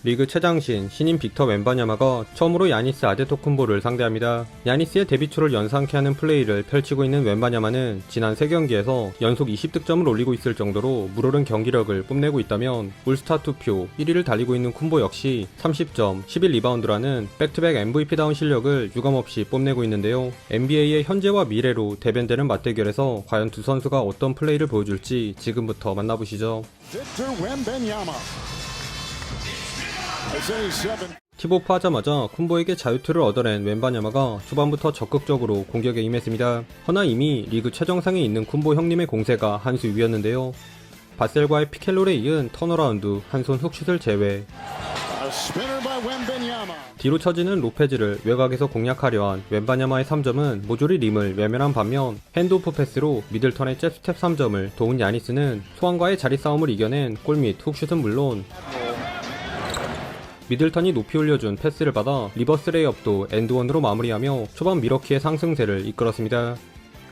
리그 최장신 신인 빅터 웬바냐마가 처음으로 야니스 아데토쿤보를 상대합니다. 야니스의 데뷔 초를 연상케 하는 플레이를 펼치고 있는 웬바냐마는 지난 3경기에서 연속 20득점을 올리고 있을 정도로 물오른 경기력을 뽐내고 있다면 올스타 투표 1위를 달리고 있는 쿤보 역시 30점, 11리바운드라는 백투백 MVP다운 실력을 유감없이 뽐내고 있는데요. NBA의 현재와 미래로 대변되는 맞대결에서 과연 두 선수가 어떤 플레이를 보여줄지 지금부터 만나보시죠. 팁오프 하자마자 쿤보에게 자유투를 얻어낸 웬바냐마가 초반부터 적극적으로 공격에 임했습니다. 허나 이미 리그 최정상에 있는 쿤보 형님의 공세가 한 수 위였는데요. 바셀과의 피켈롤에 이은 턴어라운드, 한 손 훅슛을 제외. 뒤로 처지는 로페즈를 외곽에서 공략하려 한 웬바냐마의 3점은 모조리 림을 외면한 반면 핸드오프 패스로 미들턴의 잽스텝 3점을 도운 야니스는 소환과의 자리 싸움을 이겨낸 골밑 훅슛은 물론 미들턴이 높이 올려준 패스를 받아 리버스 레이업도 엔드원으로 마무리하며 초반 미러키의 상승세를 이끌었습니다.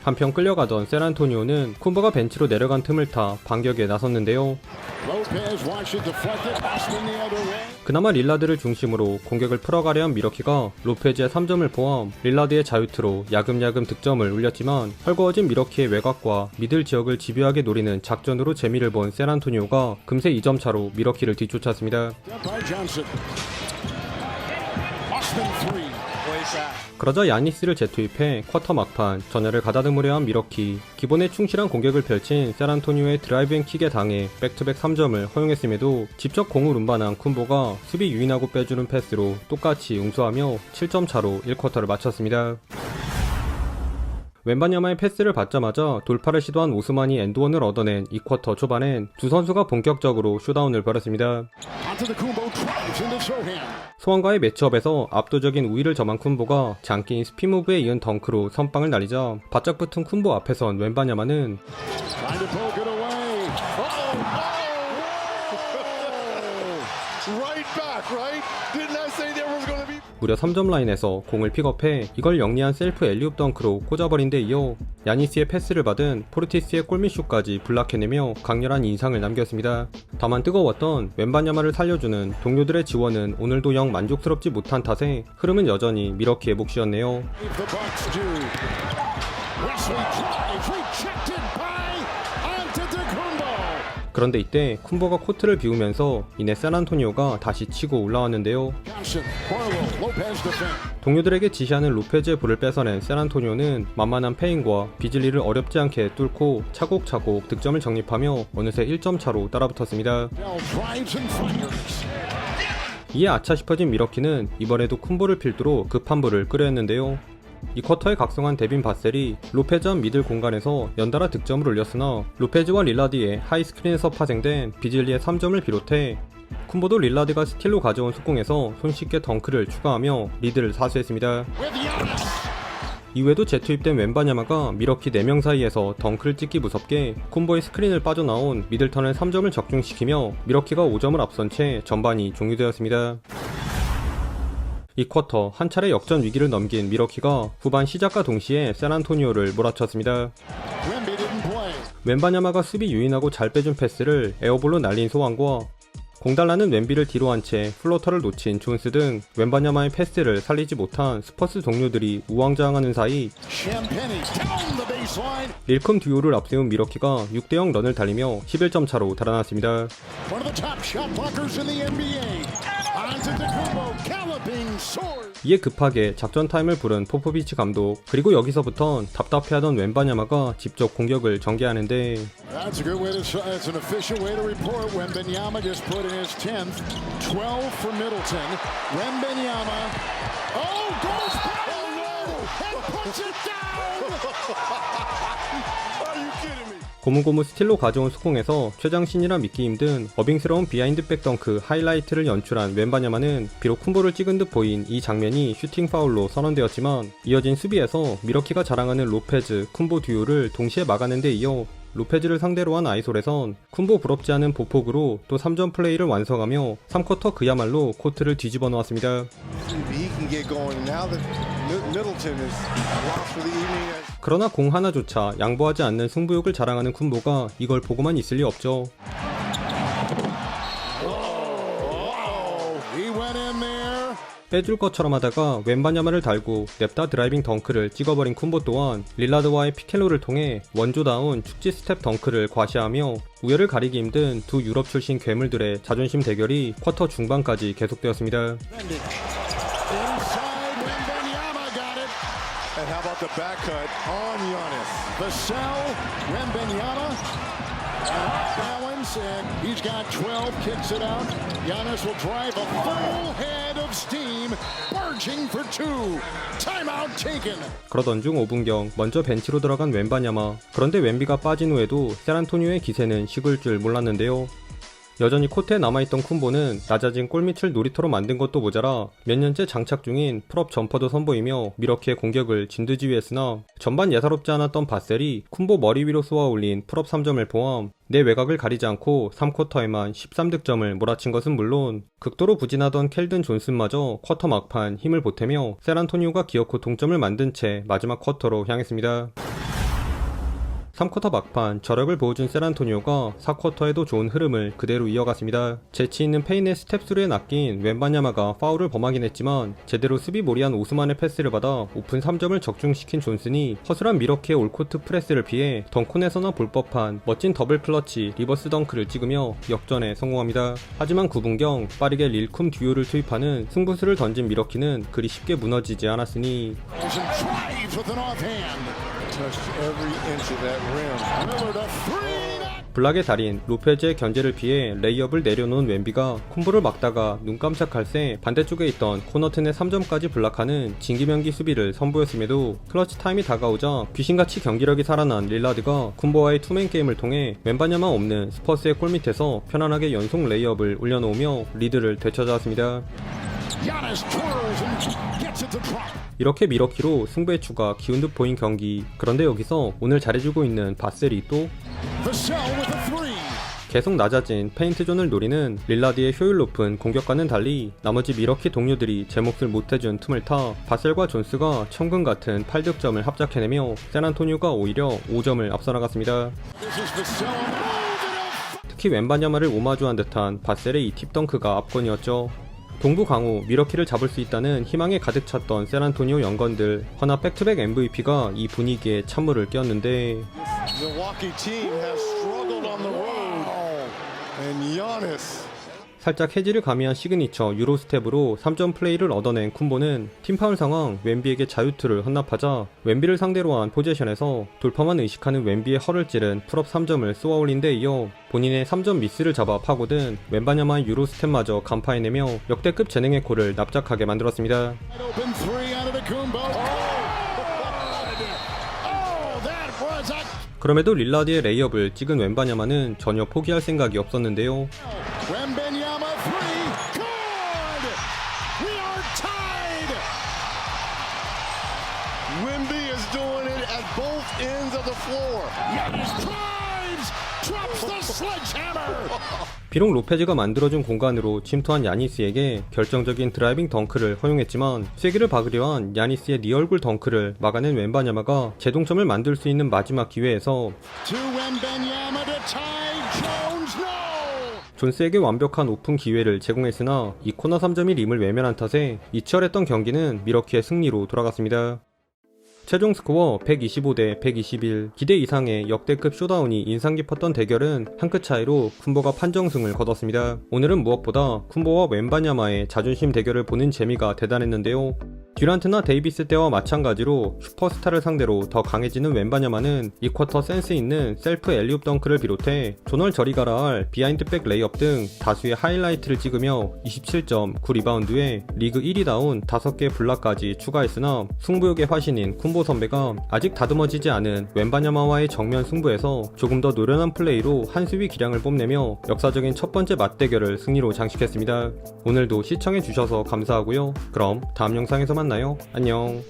한편 끌려가던 샌안토니오는 쿤보가 벤치로 내려간 틈을 타 반격에 나섰는데요. 그나마 릴라드를 중심으로 공격을 풀어가려 한 미러키가 로페즈의 3점을 포함 릴라드의 자유투로 야금야금 득점을 올렸지만 헐거워진 미러키의 외곽과 미들 지역을 집요하게 노리는 작전으로 재미를 본 샌안토니오가 금세 2점 차로 미러키를 뒤쫓았습니다. 그러자 야니스를 재투입해 쿼터 막판 전열을 가다듬으려 한 미러키, 기본에 충실한 공격을 펼친 샌안토니오의 드라이브 앤 킥에 당해 백투백 3점을 허용했음에도 직접 공을 운반한 쿤보가 수비 유인하고 빼주는 패스로 똑같이 응수하며 7점 차로 1쿼터를 마쳤습니다. 웬바냐마의 패스를 받자마자 돌파를 시도한 오스만이 엔드원을 얻어낸 2쿼터 초반엔 두 선수가 본격적으로 쇼다운을 벌였습니다. 소환과의 매치업에서 압도적인 우위를 점한 쿤보가 장기인 스피무브에 이은 덩크로 선빵을 날리자 바짝 붙은 쿤보 앞에선 웬바냐마는 무려 3점 라인에서 공을 픽업해 이걸 영리한 셀프 엘리웁 덩크로 꽂아버린 데 이어 야니스의 패스를 받은 포르티스의 골밑슛까지 블락해내며 강렬한 인상을 남겼습니다. 다만 뜨거웠던 웬바냐마를 살려주는 동료들의 지원은 오늘도 영 만족스럽지 못한 탓에 흐름은 여전히 미러키의 몫이었네요. 그런데 이때 쿤보가 코트를 비우면서 이내 샌안토니오가 다시 치고 올라왔는데요. 동료들에게 지시하는 로페즈의 볼을 뺏어낸 샌안토니오는 만만한 페인과 비즐리를 어렵지 않게 뚫고 차곡차곡 득점을 정립하며 어느새 1점 차로 따라붙었습니다. 이에 아차 싶어진 미러키는 이번에도 쿤보를 필두로 급한 불을 끓였는데요. 이 쿼터에 각성한 데빈 바셀이 로페즈 한 미들 공간에서 연달아 득점을 올렸으나 로페즈와 릴라드의 하이스크린에서 파생된 비즐리의 3점을 비롯해 쿤보도 릴라드가 스틸로 가져온 속공에서 손쉽게 덩크를 추가하며 리드를 사수했습니다. 이외에도 재투입된 웬바냐마가 미러키 4명 사이에서 덩크를 찍기 무섭게 쿤보의 스크린을 빠져나온 미들턴을 3점을 적중시키며 미러키가 5점을 앞선 채 전반이 종료되었습니다. 이 쿼터 한 차례 역전 위기를 넘긴 미러키가 후반 시작과 동시에 샌안토니오를 몰아쳤습니다. 웬바냐마가 수비 유인하고 잘 빼준 패스를 에어볼로 날린 소환과 공달나는 웬비를 뒤로 한 채 플로터를 놓친 존스 등 웬바냐마의 패스를 살리지 못한 스퍼스 동료들이 우왕좌왕하는 사이 릴큼 듀오를 앞세운 미러키가 6대0 런을 달리며 11점 차로 달아났습니다. 이에 급하게 작전 타임을 부른 포포비치 감독, 그리고 여기서부턴 답답해하던 웬바냐마가 직접 공격을 전개하는데 고무고무 스틸로 가져온 속공에서 최장신이라 믿기 힘든 어빙스러운 비하인드백 덩크 하이라이트를 연출한 웬바냐마는 비록 쿤보를 찍은 듯 보인 이 장면이 슈팅 파울로 선언되었지만 이어진 수비에서 미러키가 자랑하는 로페즈, 쿤보 듀오를 동시에 막아낸 데 이어 로페즈를 상대로 한 아이솔에선 쿤보 부럽지 않은 보폭으로 또 3점 플레이를 완성하며 3쿼터 그야말로 코트를 뒤집어 놓았습니다. 그러나 공 하나조차 양보하지 않는 승부욕을 자랑하는 쿤보가 이걸 보고만 있을 리 없죠. went in there. 빼줄 것처럼 하다가 웬바냐마를 달고 냅다 드라이빙 덩크를 찍어버린 쿤보 또한 릴라드와의 피켈로를 통해 원조다운 축지 스텝 덩크를 과시하며 우열을 가리기 힘든 두 유럽 출신 괴물들의 자존심 대결이 쿼터 중반까지 계속되었습니다. Inside, Wembanyama got it. And how about the back cut on Giannis? Vassell, Wembanyama, off balance, and he's got 12, kicks it out. Giannis will drive a full head of steam, barging for two. Timeout taken. 그러던 중 5분경 먼저 벤치로 들어간 웬바냐마. 그런데 웬비가 빠진 후에도 샌안토니오의 기세는 식을 줄 몰랐는데요. 여전히 코트에 남아있던 쿤보는 낮아진 골밑을 놀이터로 만든 것도 모자라 몇 년째 장착 중인 풀업 점퍼도 선보이며 미러키의 공격을 진두지휘했으나 전반 예사롭지 않았던 바셀이 쿤보 머리 위로 쏘아 올린 풀업 3점을 포함 내 외곽을 가리지 않고 3쿼터에만 13득점을 몰아친 것은 물론 극도로 부진하던 켈든 존슨마저 쿼터 막판 힘을 보태며 샌안토니오가 기어코 동점을 만든 채 마지막 쿼터로 향했습니다. 3쿼터 막판 저력을 보여준 샌안토니오가 4쿼터에도 좋은 흐름을 그대로 이어갔습니다. 재치있는 페인의 스텝스루에 낚인 웬바냐마가 파울을 범하긴 했지만 제대로 수비몰이한 오스만의 패스를 받아 오픈 3점을 적중시킨 존슨이 허술한 미러키의 올코트 프레스를 피해 덩콘에서나 볼 법한 멋진 더블 클러치 리버스 덩크를 찍으며 역전에 성공합니다. 하지만 9분경 빠르게 릴쿰 듀오를 투입하는 승부수를 던진 미러키는 그리 쉽게 무너지지 않았으니 블락의 달인 로페즈의 견제를 피해 레이업을 내려놓은 웬비가 콤보를 막다가 눈 깜짝할 새 반대쪽에 있던 코너튼의 3점까지 블락하는 진기명기 수비를 선보였음에도 클러치 타임이 다가오자 귀신같이 경기력이 살아난 릴라드가 쿤보와의 투맨 게임을 통해 웬바냐마 없는 스퍼스의 골밑에서 편안하게 연속 레이업을 올려놓으며 리드를 되찾아왔습니다. 이렇게 미러키로 승부의 추가 기운 듯 보인 경기. 그런데 여기서 오늘 잘해주고 있는 바셀이 또 계속 낮아진 페인트존을 노리는 릴라드의 효율 높은 공격과는 달리 나머지 미러키 동료들이 제 몫을 못해준 틈을 타 바셀과 존스가 천금 같은 8득점을 합작해내며 샌안토니오가 오히려 5점을 앞서 나갔습니다. 특히 웬바냐마를 오마주한 듯한 바셀의 이 팁덩크가 압권이었죠. 동부 강호 미러키를 잡을 수 있다는 희망에 가득 찼던 샌안토니오 연건들. 허나 백투백 MVP가 이 분위기에 찬물을 끼얹는데 살짝 해지를 가미한 시그니처 유로스텝으로 3점 플레이를 얻어낸 쿤보는 팀파울 상황 웬비에게 자유투를 헌납하자 웬비를 상대로 한 포지션에서 돌파만 의식하는 웬비의 허를 찌른 풀업 3점을 쏘아올린 데 이어 본인의 3점 미스를 잡아 파고든 웬바냐마의 유로스텝마저 간파해내며 역대급 재능의 골을 납작하게 만들었습니다. 그럼에도 릴라드의 레이업을 찍은 웬바냐마는 전혀 포기할 생각이 없었는데요. 비록 로페즈가 만들어준 공간으로 침투한 야니스에게 결정적인 드라이빙 덩크를 허용했지만 쐐기를 박으려 한 야니스의 네 얼굴 덩크를 막아낸 웬바냐마가 재동점을 만들 수 있는 마지막 기회에서 존스에게 완벽한 오픈 기회를 제공했으나 이 코너 3점이 림을 외면한 탓에 이 치열했던 경기는 미러키의 승리로 돌아갔습니다. 최종 스코어 125대 121, 기대 이상의 역대급 쇼다운이 인상 깊었던 대결은 한 끗 차이로 쿤보가 판정승을 거뒀습니다. 오늘은 무엇보다 쿤보와 웬바냐마의 자존심 대결을 보는 재미가 대단했는데요. 듀란트나 데이비스 때와 마찬가지로 슈퍼스타를 상대로 더 강해지는 웬바냐마는 이 쿼터 센스 있는 셀프 엘리웁 덩크를 비롯해 조널 저리 가라 할 비하인드백 레이업 등 다수의 하이라이트를 찍으며 27점, 9리바운드에 리그 1위다운 5개 블락까지 추가했으나 승부욕의 화신인 쿤보 선배가 아직 다듬어지지 않은 웬바냐마와의 정면 승부에서 조금 더 노련한 플레이로 한 수위 기량을 뽐내며 역사적인 첫 번째 맞대결을 승리로 장식했습니다. 오늘도 시청해주셔서 감사하고요. 그럼 다음 영상에서 만나요. 안녕.